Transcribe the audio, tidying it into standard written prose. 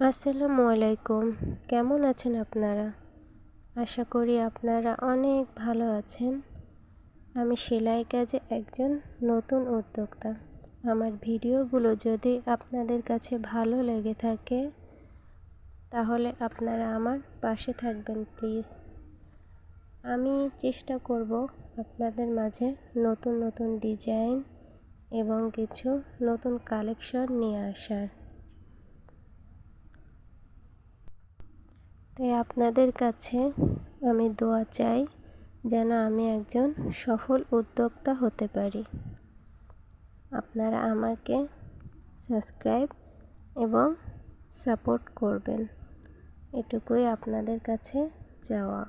আসসালামু আলাইকুম। কেমন আছেন আপনারা? আশা করি আপনারা অনেক ভালো আছেন। আমি সেলাই কাজে একজন নতুন উদ্যোক্তা। আমার ভিডিওগুলো যদি আপনাদের কাছে ভালো লেগে থাকে তাহলে আপনারা আমার পাশে থাকবেন প্লিজ। আমি চেষ্টা করব আপনাদের মাঝে নতুন নতুন ডিজাইন এবং কিছু নতুন কালেকশন নিয়ে আসার। তাই আপনাদের কাছে আমি দোয়া চাই যেন আমি একজন সফল উদ্যোক্তা হতে পারি। আপনারা আমাকে সাবস্ক্রাইব এবং সাপোর্ট করবেন, এটুকুই আপনাদের কাছে চাওয়া।